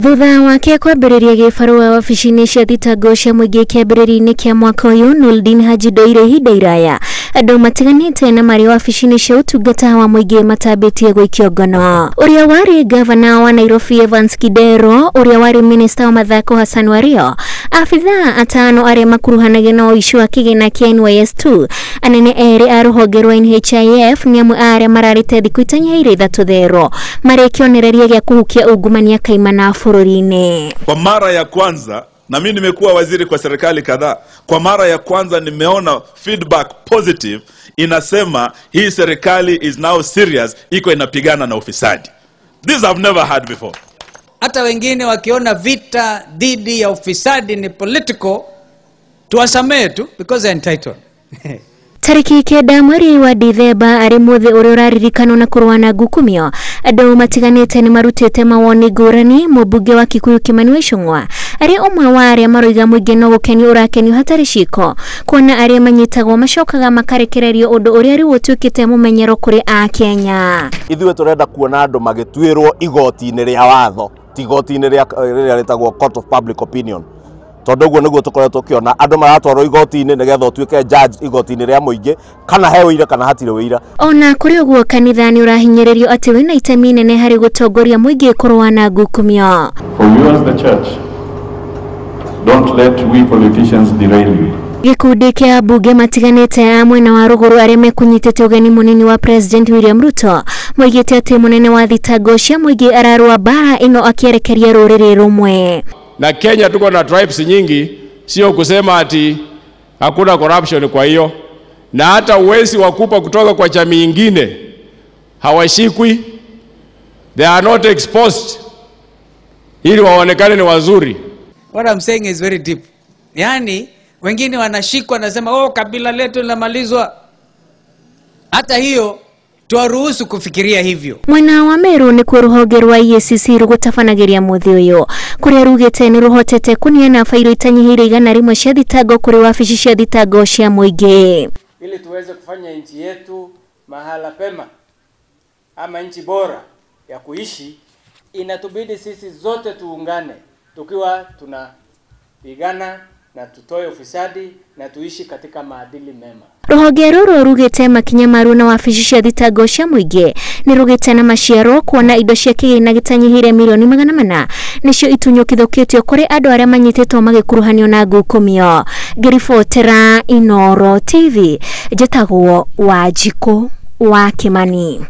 Thutha wake kwambĩrĩria gĩbarũa wabici-inĩ cia thitango cia mũingĩ kĩambĩrĩria-inĩ kĩa mwaka ũyũ, Nurdin Haji ndoire ihinda iraya andũ matiganĩte na marĩ wabici-inĩ cia ũtungata wa mũingĩ matambĩtie gũikio ngono. Ũrĩa warĩ gavana wa Nairobi Evans Kidero, ũrĩa warĩ minista wa mathako Hassan Wario, afithaa atano arĩa makuruhanagia na ũici wa kĩgĩna kĩa NYS2, anene erĩ a ruhonge rwa NHIF nĩ amwe arĩa mararĩte thikũ itanyaire ithatũ thero marĩ kĩonereria gĩa kuhukia ungumania kaimana fururini. Kwa mara ya kwanza, na mimi nimekuwa waziri kwa serikali kadhaa, kwa mara ya kwanza nimeona feedback positive inasema hii serikali is now serious, iko inapigana na ufisadi. This I've never heard before. Hata wengine wakiona vita dhidi ya ufisadi ni political, tuwasamee tu because they're entitled. Tariki kenda mweri wa Dithemba ari muthi ũrĩa ũraririkana na kurua na gukumio, andũ matiganĩte nĩ marutĩte mawoni ngũrani. Mũmbunge wa Kikuyu Kimani wa Icũng'wa arĩ ũmwe wa arĩa maroiga mũingĩ no gũkenio ũrakenio hatarĩ ciko, kuona arĩa manyitagwo macokaga makarekererio ũndũ ũrĩa rĩu ũtuĩkĩte mũmenyero kũrĩ a Kenya. Ithuĩ tũrenda kuona andũ magĩtuĩrwo igoti-inĩ rĩa watho, ti igoti-inĩ rĩrĩa rĩtagwo court of public opinion. Tondu guo niguo tukoretwo kiona andu maratwarwo igoti-inĩ nigetha utuike judge igoti-inĩ rĩa mũingĩ, kana he ũira kana hatirĩ ũira. Ona kũrĩ ũguo kanitha nĩ ũrahinyĩrĩrio atĩ wĩna itemi nene harĩ gũtongoria mũingĩ kũrũa na ngukumio. For you as the church, don't let we politicians derail you. Gikundi kĩa bunge matiganĩte a mwena wa rũgũrũ arĩa mekunyitĩte ũgeni mũnini wa President William Ruto moigĩte atĩ mũnene wa thitango cia mũingĩ ararũa mbara ĩno akĩerekeria rũrĩrĩ rũmwe. Na Kenya tuko na tribes nyingi, sio kusema ati hakuna corruption. Kwa hiyo na hata uwezi wakupa kutoka kwa jamii nyingine hawashikwi, they are not exposed ili waonekane ni wazuri. What I'm saying is very deep. Yani wengine wanashikwa nasema oh kabila letu linamalizwa. Hata hiyo tuwaruhusu kufikiria hivyo. Mwena wa Meru ni kwa ruhonge rwa EACC rũgũtabanageria muthi ũyũ kũrĩa rugĩte nĩ rũhotete kunina fairo itanyihĩire 100 cia thitango kũrĩ wabici cia thitango cia mũingĩ, ili tuweze kufanya nchi yetu mahala pema ama nchi bora ya kuishi. Inatubidi sisi zote tuungane tukiwa tunapigana na tutoe ufisadi na tuishi katika maadili mema. Ruhonge rũrũ rugĩte makinya maru na wabici cia thitango cia mũingĩ nĩ rugĩte na maciaro kuona indo cia kĩgĩna gĩtanyihĩire milioni 400 nĩcio itunyũkithũkĩtio kũrĩ andũ arĩa manyitĩtwo magĩkuruhanio na ngukumio. Ngĩribotera Oroho TV, njĩtagwo Wanjikũ wa Kimani.